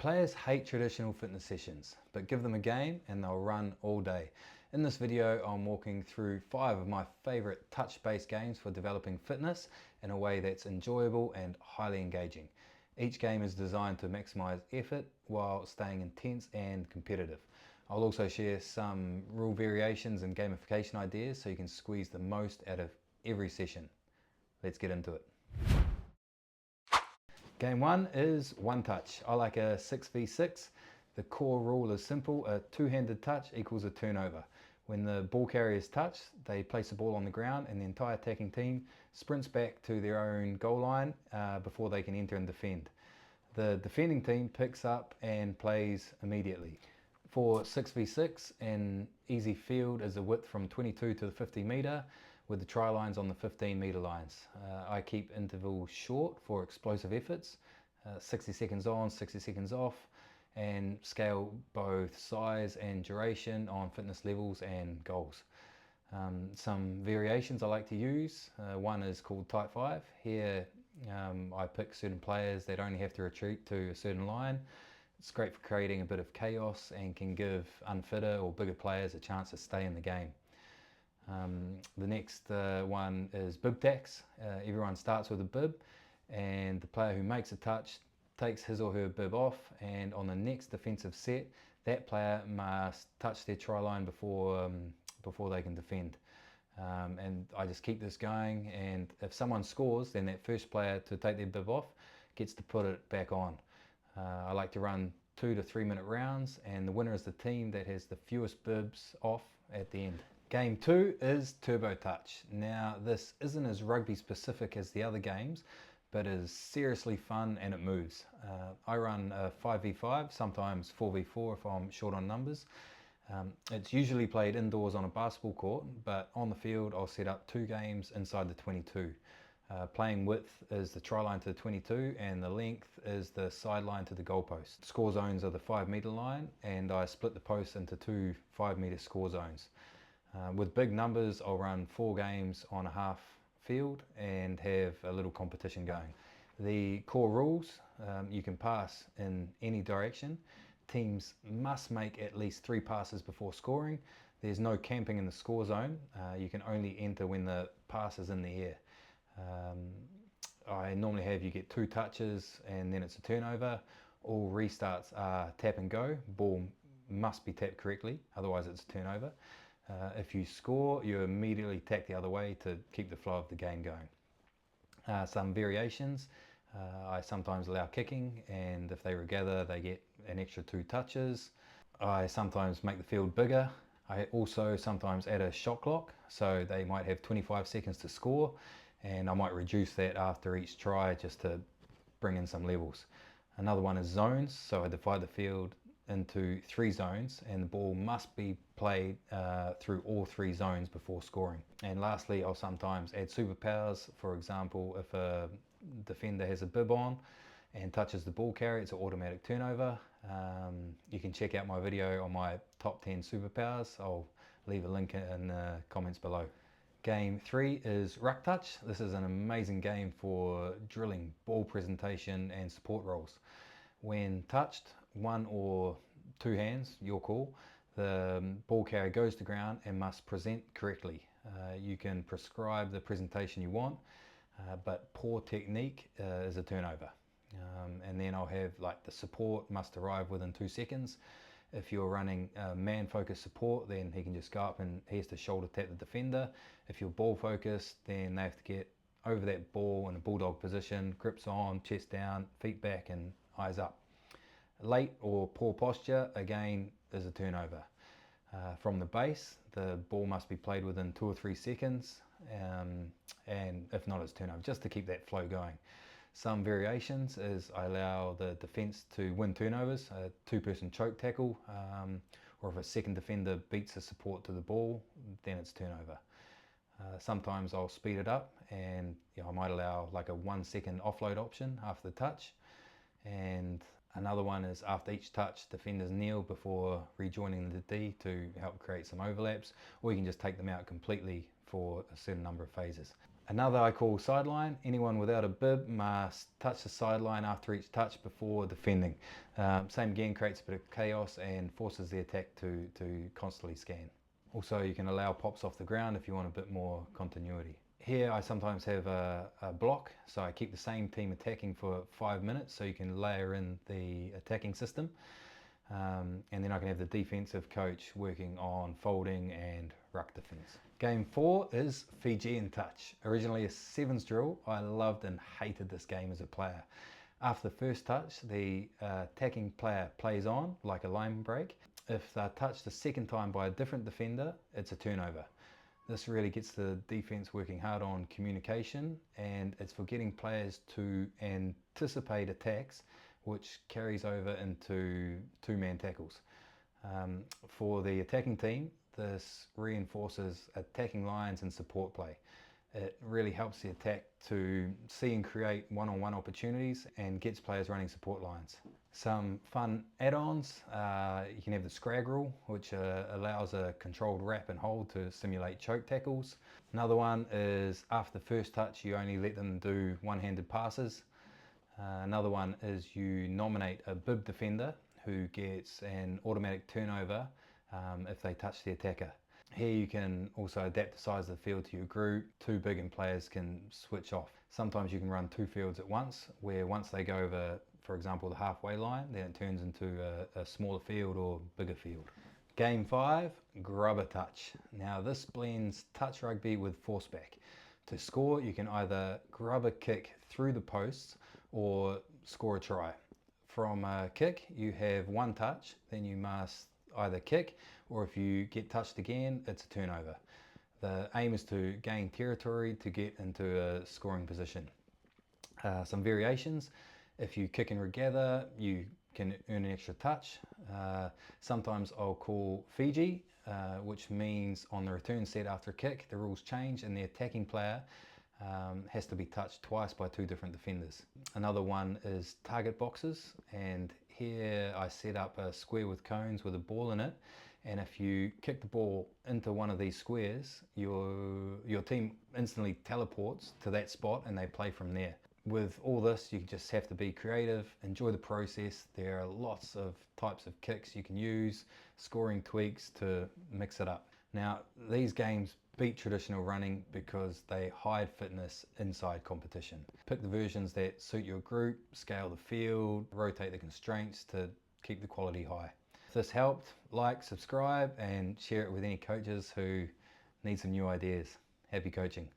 Players hate traditional fitness sessions, but give them a game and they'll run all day. In this video, I'm walking through 5 of my favorite touch-based games for developing fitness in a way that's enjoyable and highly engaging. Each game is designed to maximize effort while staying intense and competitive. I'll also share some rule variations and gamification ideas so you can squeeze the most out of every session. Let's get into it. Game 1 is one touch. I like a 6v6. The core rule is simple: a two-handed touch equals a turnover. When the ball carrier is touched, they place the ball on the ground and the entire attacking team sprints back to their own goal line before they can enter and defend. The defending team picks up and plays immediately. For 6v6, an easy field is a width from 22 to the 50 metre with the try lines on the 15 metre lines. I keep intervals short for explosive efforts, 60 seconds on, 60 seconds off, and scale both size and duration on fitness levels and goals. Some variations I like to use, one is called Type 5. Here I pick certain players that only have to retreat to a certain line. It's great for creating a bit of chaos and can give unfitter or bigger players a chance to stay in the game. The next one is bib tax. Everyone starts with a bib, and the player who makes a touch takes his or her bib off, and on the next defensive set that player must touch their try line before they can defend. And I just keep this going, and if someone scores, then that first player to take their bib off gets to put it back on. I like to run 2 to 3 minute rounds, and the winner is the team that has the fewest bibs off at the end. Game 2 is Turbo Touch. Now this isn't as rugby specific as the other games, but is seriously fun and it moves. I run a 5v5, sometimes 4v4 if I'm short on numbers. It's usually played indoors on a basketball court, but on the field I'll set up 2 games inside the 22. Playing width is the try line to the 22 and the length is the sideline to the goalpost. Score zones are the 5 metre line, and I split the posts into 2 5 metre score zones. With big numbers, I'll run 4 games on a half field and have a little competition going. The core rules, you can pass in any direction. Teams must make at least 3 passes before scoring. There's no camping in the score zone. You can only enter when the pass is in the air. I normally have you get 2 touches and then it's a turnover. All restarts are tap and go. Ball must be tapped correctly, otherwise it's a turnover. If you score, you immediately tack the other way to keep the flow of the game going. Some variations, I sometimes allow kicking, and if they regather they get an extra 2 touches. I sometimes make the field bigger. I also sometimes add a shot clock, so they might have 25 seconds to score, and I might reduce that after each try just to bring in some levels. Another one is zones, so I divide the field into 3 zones, and the ball must be played through all 3 zones before scoring. And lastly, I'll sometimes add superpowers. For example, if a defender has a bib on and touches the ball carrier, it's an automatic turnover. You can check out my video on my top 10 superpowers. I'll leave a link in the comments below. Game 3 is Ruck Touch. This is an amazing game for drilling ball presentation and support roles. When touched, 1 or 2 hands, your call, the ball carrier goes to ground and must present correctly. You can prescribe the presentation you want, but poor technique is a turnover. And then I'll have like the support must arrive within 2 seconds. If you're running man-focused support, then he can just go up and he has to shoulder tap the defender. If you're ball-focused, then they have to get over that ball in a bulldog position, grips on, chest down, feet back and eyes up. Late or poor posture, again, is a turnover. From the base, the ball must be played within 2 or 3 seconds, and if not, it's turnover, just to keep that flow going. Some variations is I allow the defence to win turnovers, a 2-person choke tackle, or if a second defender beats the support to the ball, then it's turnover. Sometimes I'll speed it up, and I might allow like a 1 second offload option after the touch. And another one is after each touch, defenders kneel before rejoining the D to help create some overlaps, or you can just take them out completely for a certain number of phases. Another I call sideline. Anyone without a bib must touch the sideline after each touch before defending. Same again, creates a bit of chaos and forces the attack to constantly scan. Also, you can allow pops off the ground if you want a bit more continuity. Here I sometimes have a block, so I keep the same team attacking for 5 minutes so you can layer in the attacking system. And then I can have the defensive coach working on folding and ruck defense. Game 4 is Fijian Touch. Originally a sevens drill, I loved and hated this game as a player. After the first touch, the attacking player plays on like a line break. If they're touched the second time by a different defender, it's a turnover. This really gets the defense working hard on communication, and it's for getting players to anticipate attacks, which carries over into two-man tackles. For the attacking team, this reinforces attacking lines and support play. It really helps the attack to see and create one-on-one opportunities and gets players running support lines. Some fun add-ons, you can have the scramble, which allows a controlled wrap and hold to simulate choke tackles. Another one is after the first touch, you only let them do one-handed passes. Another one is you nominate a bib defender who gets an automatic turnover if they touch the attacker. Here you can also adapt the size of the field to your group. Too big and players can switch off. Sometimes you can run two fields at once, where once they go over, for example, the halfway line, then it turns into a smaller field or bigger field. Game 5, Grubber Touch. Now this blends touch rugby with forceback. To score, you can either grub a kick through the posts or score a try. From a kick, you have one touch, then you must either kick, or if you get touched again, it's a turnover. The aim is to gain territory to get into a scoring position. Some variations: if you kick and regather, you can earn an extra touch. Sometimes I'll call Fiji, which means on the return set after a kick, the rules change and the attacking player has to be touched twice by two different defenders. Another one is target boxes, and here I set up a square with cones with a ball in it, and if you kick the ball into one of these squares, your team instantly teleports to that spot and they play from there. With all this, you just have to be creative, enjoy the process. There are lots of types of kicks you can use, scoring tweaks to mix it up. Now, these games beat traditional running because they hide fitness inside competition. Pick the versions that suit your group, scale the field, rotate the constraints to keep the quality high. If this helped, like, subscribe, and share it with any coaches who need some new ideas. Happy coaching.